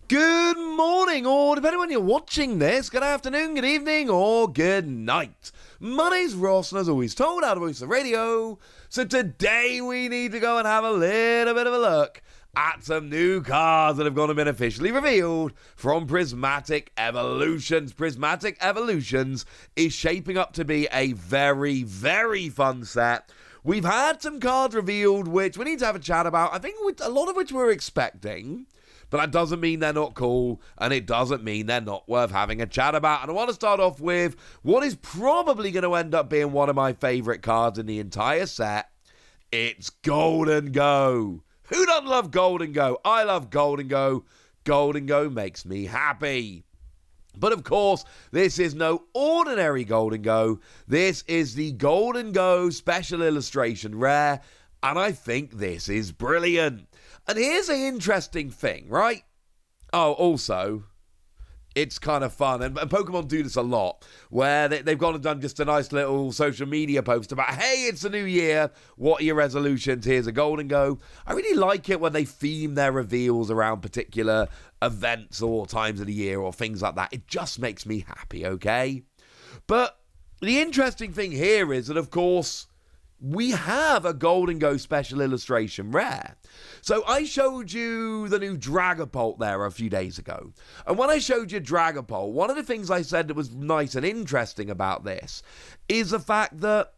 Good morning, or depending on when you're watching this, good afternoon, good evening, or good night. My name's Ross, and as always told, out of Voice of Radio. So today we need to go and have a little bit of a look at some new cards that have gone and been officially revealed from Prismatic Evolutions. Prismatic Evolutions is shaping up to be a very, very fun set. We've had some cards revealed which we need to have a chat about, I think a lot of which we're expecting. But that doesn't mean they're not cool, and it doesn't mean they're not worth having a chat about. And I want to start off with what is probably going to end up being one of my favourite cards in the entire set. It's Gholdengo. Who doesn't love Gholdengo? I love Gholdengo. Gholdengo makes me happy. But of course, this is no ordinary Gholdengo. This is the Gholdengo Special Illustration Rare, and I think this is brilliant. And here's an interesting thing, right? Oh, also, it's kind of fun, and Pokemon do this a lot, where they've gone and done just a nice little social media post about, hey, it's a new year, what are your resolutions? Here's a Gholdengo. I really like it when they theme their reveals around particular events or times of the year or things like that. It just makes me happy, okay? But the interesting thing here is that, of course, we have a Gholdengo Special Illustration Rare. So I showed you the new Dragapult there a few days ago. And when I showed you Dragapult, one of the things I said that was nice and interesting about this is the fact that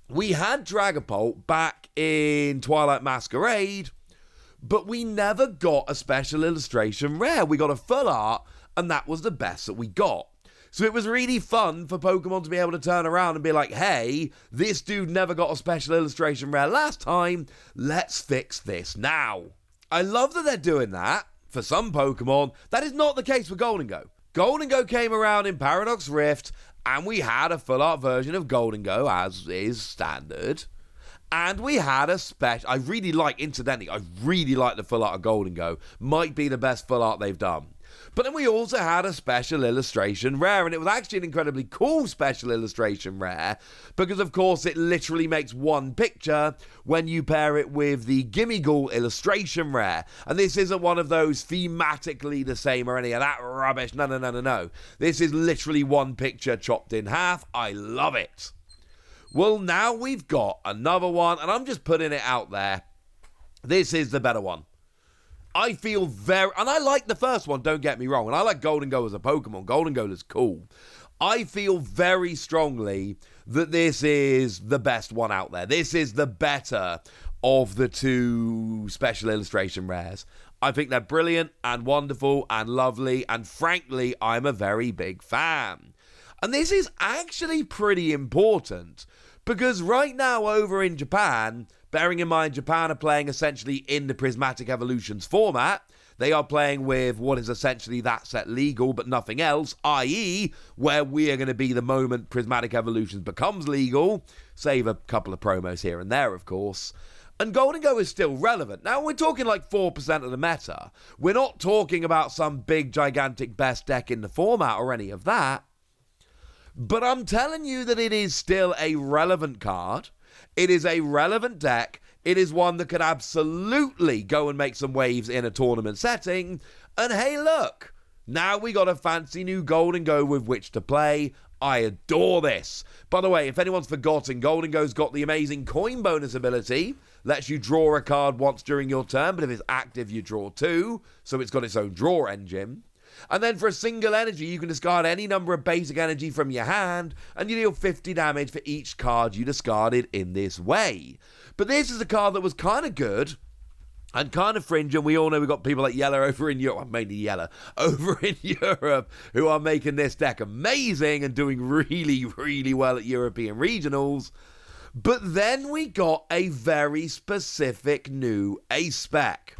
we had Dragapult back in Twilight Masquerade, but we never got a Special Illustration Rare. We got a full art, and that was the best that we got. So it was really fun for Pokemon to be able to turn around and be like, hey, this dude never got a Special Illustration Rare last time, let's fix this now. I love that they're doing that for some Pokemon. That is not the case with Gholdengo. Gholdengo came around in Paradox Rift, and we had a full art version of Gholdengo, as is standard. And we had a special, incidentally, I really like the full art of Gholdengo. Might be the best full art they've done. But then we also had a Special Illustration Rare, and it was actually an incredibly cool Special Illustration Rare, because of course it literally makes one picture when you pair it with the Gimmighoul Illustration Rare. And this isn't one of those thematically the same or any of that rubbish. No. This is literally one picture chopped in half. I love it. Well, now we've got another one, and I'm just putting it out there. This is the better one. I feel and I like the first one, don't get me wrong, and I like Gholdengo as a Pokemon. Gholdengo is cool. I feel very strongly that this is the best one out there. This is the better of the two Special Illustration Rares. I think they're brilliant and wonderful and lovely, and frankly, I'm a very big fan. And this is actually pretty important, because right now over in Japan, bearing in mind Japan are playing essentially in the Prismatic Evolutions format, they are playing with what is essentially that set legal but nothing else, i.e. where we are going to be the moment Prismatic Evolutions becomes legal, save a couple of promos here and there of course. And Gholdengo is still relevant. Now, we're talking like 4% of the meta. We're not talking about some big, gigantic best deck in the format or any of that. But I'm telling you that it is still a relevant card. It is a relevant deck. It is one that could absolutely go and make some waves in a tournament setting. And hey, look, now we got a fancy new Gholdengo with which to play. I adore this. By the way, if anyone's forgotten, Gholdengo's got the amazing coin bonus ability. Lets you draw a card once during your turn, but if it's active, you draw two. So it's got its own draw engine. And then for a single energy, you can discard any number of basic energy from your hand, and you deal 50 damage for each card you discarded in this way. But this is a card that was kind of good and kind of fringe, and we all know we've got people like Yellow over in Europe, mainly Yellow, over in Europe, who are making this deck amazing and doing really, really well at European regionals. But then we got a very specific new ace spec.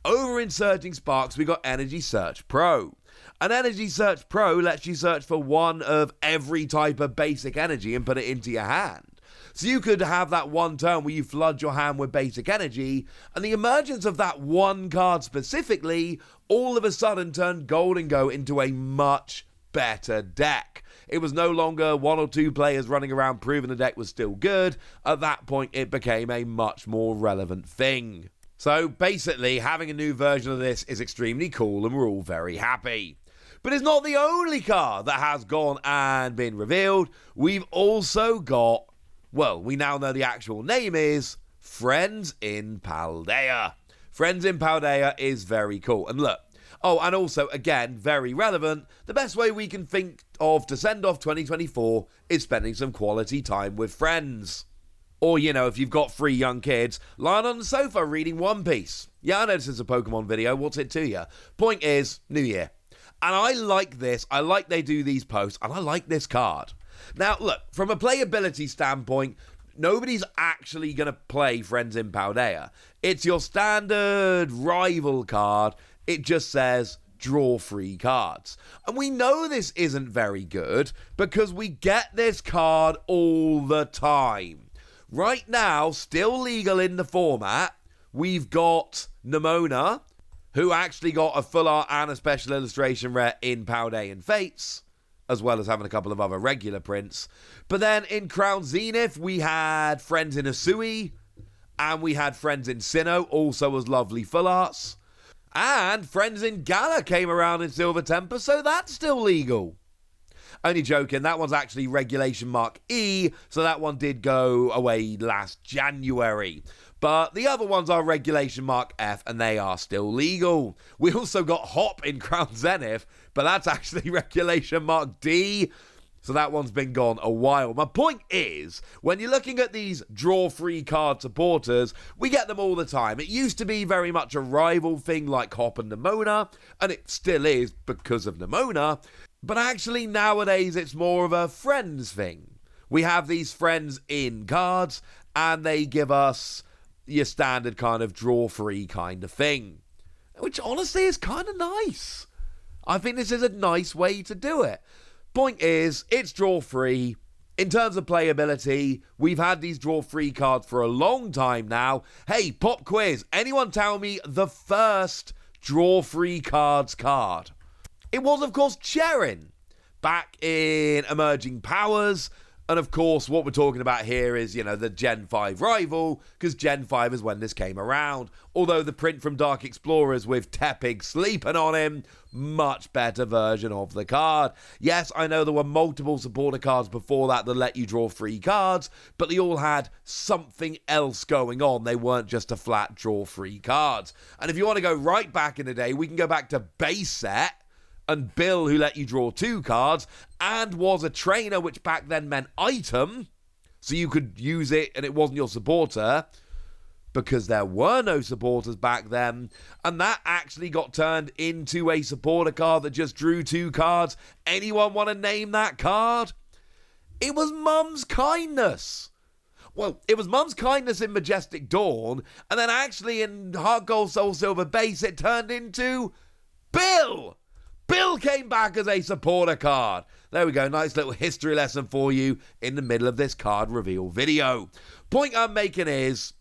Over in Searching Sparks, we got Energy Search Pro. And Energy Search Pro lets you search for one of every type of basic energy and put it into your hand. So you could have that one turn where you flood your hand with basic energy, and the emergence of that one card specifically all of a sudden turned Gholdengo into a much better deck. It was no longer one or two players running around proving the deck was still good. At that point, it became a much more relevant thing. So basically, having a new version of this is extremely cool and we're all very happy. But it's not the only card that has gone and been revealed. We've also got, well, we now know the actual name is Friends in Paldea. Friends in Paldea is very cool. And look, oh, and also, again, very relevant, the best way we can think of to send off 2024 is spending some quality time with friends. Or, you know, if you've got 3 young kids, lying on the sofa reading One Piece. Yeah, I know this is a Pokemon video, what's it to you? Point is, New Year. And I like this, I like they do these posts, and I like this card. Now, look, from a playability standpoint, nobody's actually going to play Friends in Paldea. It's your standard rival card. It just says draw 3 cards. And we know this isn't very good because we get this card all the time. Right now, still legal in the format, we've got Nemona, who actually got a full art and a special illustration rare in Paldean Fates, as well as having a couple of other regular prints. But then in Crown Zenith, we had Friends in Asui, and we had Friends in Sinnoh, also as lovely full arts. And Friends in Gala came around in Silver Temper, so that's still legal. Only joking, that one's actually Regulation Mark E, so that one did go away last January. But the other ones are Regulation Mark F, and they are still legal. We also got Hop in Crown Zenith, but that's actually Regulation Mark D, so that one's been gone a while. My point is, when you're looking at these draw-free card supporters, we get them all the time. It used to be very much a rival thing like Hop and Nemona, and it still is because of Nemona, but actually nowadays it's more of a friends thing. We have these friends in cards, and they give us your standard kind of draw-free kind of thing, which honestly is kind of nice. I think this is a nice way to do it. Point is, it's draw-free. In terms of playability, we've had these draw-free cards for a long time now. Hey, pop quiz. Anyone tell me the first draw-free cards card? It was, of course, Cherin, back in Emerging Powers. And, of course, what we're talking about here is, you know, the Gen 5 rival, because Gen 5 is when this came around. Although the print from Dark Explorers with Tepig sleeping on him, much better version of the card. Yes, I know there were multiple supporter cards before that let you draw 3 cards, but they all had something else going on. They weren't just a flat draw 3 cards. And if you want to go right back in the day, we can go back to base set, and Bill, who let you draw 2 cards, and was a trainer, which back then meant item, so you could use it and it wasn't your supporter, because there were no supporters back then, and that actually got turned into a supporter card that just drew 2 cards. Anyone want to name that card? It was Mum's Kindness. Well, it was Mum's Kindness in Majestic Dawn, and then actually in Heart Gold Soul Silver Base, it turned into Bill. Bill came back as a supporter card. There we go, nice little history lesson for you in the middle of this card reveal video. Point I'm making is,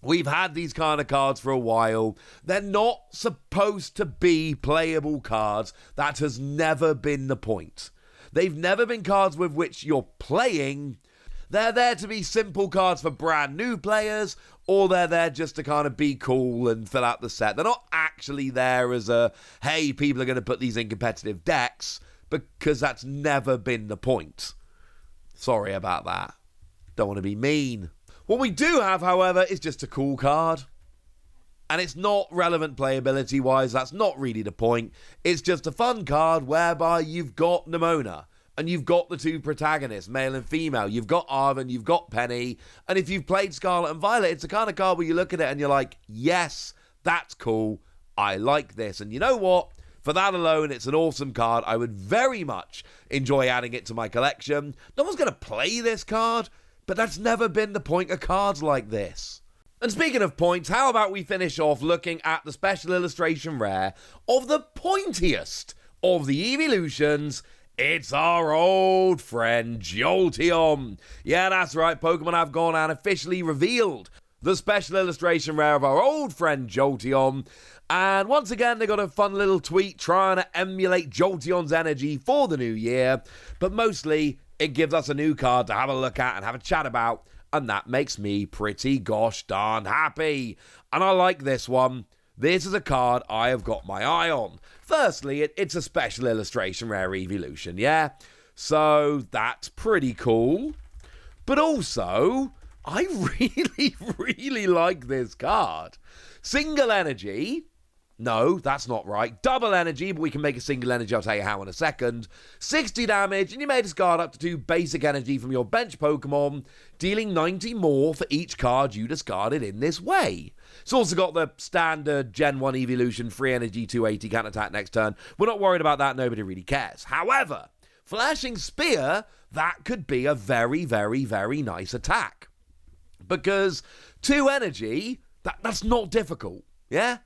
we've had these kind of cards for a while. They're not supposed to be playable cards. That has never been the point. They've never been cards with which you're playing. They're there to be simple cards for brand new players, or they're there just to kind of be cool and fill out the set. They're not actually there as a, hey, people are going to put these in competitive decks, because that's never been the point. Sorry about that. Don't want to be mean. What we do have, however, is just a cool card. And it's not relevant playability-wise. That's not really the point. It's just a fun card whereby you've got Nemona. And you've got the 2 protagonists, male and female. You've got Arven, you've got Penny. And if you've played Scarlet and Violet, it's the kind of card where you look at it and you're like, yes, that's cool. I like this. And you know what? For that alone, it's an awesome card. I would very much enjoy adding it to my collection. No one's going to play this card, but that's never been the point of cards like this. And speaking of points, how about we finish off looking at the special illustration rare of the pointiest of the Evolutions. It's our old friend Jolteon. Yeah, that's right, Pokemon have gone and officially revealed the special illustration rare of our old friend Jolteon. And once again, they got a fun little tweet trying to emulate Jolteon's energy for the new year. But mostly, it gives us a new card to have a look at and have a chat about. and that makes me pretty gosh darn happy. And I like this one. This is a card I have got my eye on. Firstly, it's a special illustration rare evolution, yeah? So that's pretty cool. But also, I really like this card. Single energy. No, that's not right. Double energy, but we can make a single energy. I'll tell you how in a second. 60 damage, and you may discard up to 2 basic energy from your bench Pokemon, dealing 90 more for each card you discarded in this way. It's also got the standard Gen 1 evolution, free energy, 280, can't attack next turn. We're not worried about that, nobody really cares. However, Flashing Spear, that could be a very nice attack. Because 2 energy, that's not difficult, yeah?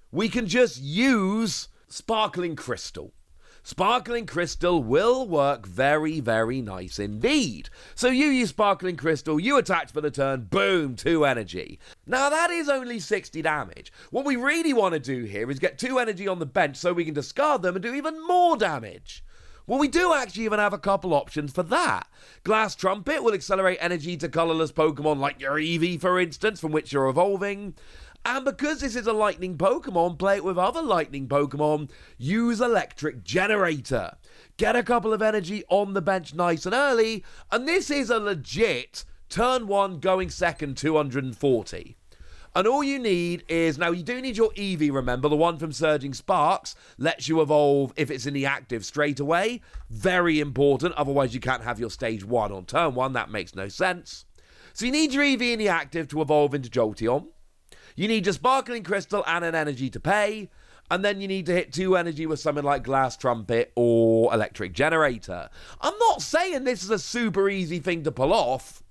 We can just use Sparkling Crystal. Sparkling Crystal will work very nice indeed. So you use Sparkling Crystal, you attach for the turn, boom, 2 energy. Now that is only 60 damage. What we really want to do here is get 2 energy on the bench so we can discard them and do even more damage. Well, we do actually even have a couple options for that. Glass Trumpet will accelerate energy to colourless Pokemon like your Eevee, for instance, from which you're evolving. And because this is a lightning Pokemon, play it with other lightning Pokemon, use Electric Generator. Get a couple of energy on the bench nice and early, and this is a legit turn 1 going second 240. And all you need is, now you do need your Eevee, remember, the one from Surging Sparks, lets you evolve if it's in the active straight away. Very important, otherwise you can't have your stage 1 on turn 1, that makes no sense. So you need your Eevee in the active to evolve into Jolteon. You need your Sparkling Crystal and an energy to pay, and then you need to hit 2 energy with something like Glass Trumpet or Electric Generator. I'm not saying this is a super easy thing to pull off.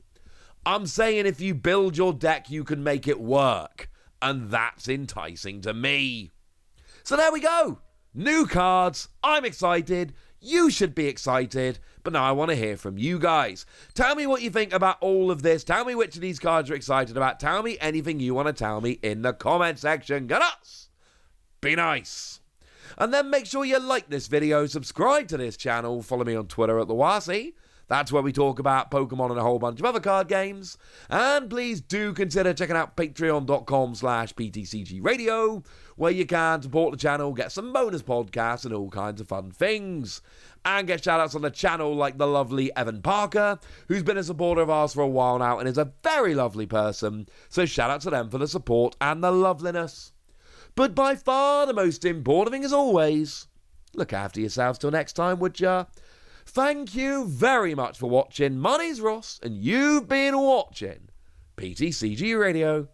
I'm saying if you build your deck, you can make it work, and that's enticing to me. So there we go. New cards. I'm excited. You should be excited, but now I want to hear from you guys. Tell me what you think about all of this. Tell me which of these cards you're excited about. Tell me anything you want to tell me in the comment section. Get us! Be nice. And then make sure you like this video, subscribe to this channel, follow me on Twitter at TheWasi. That's where we talk about Pokemon and a whole bunch of other card games. And please do consider checking out patreon.com/PTCG Radio, where you can support the channel, get some bonus podcasts and all kinds of fun things. And get shoutouts on the channel like the lovely Evan Parker, who's been a supporter of ours for a while now and is a very lovely person. So shout out to them for the support and the loveliness. But by far the most important thing as always, look after yourselves till next time, would ya? Thank you very much for watching. My name's Ross, and you've been watching PTCG Radio.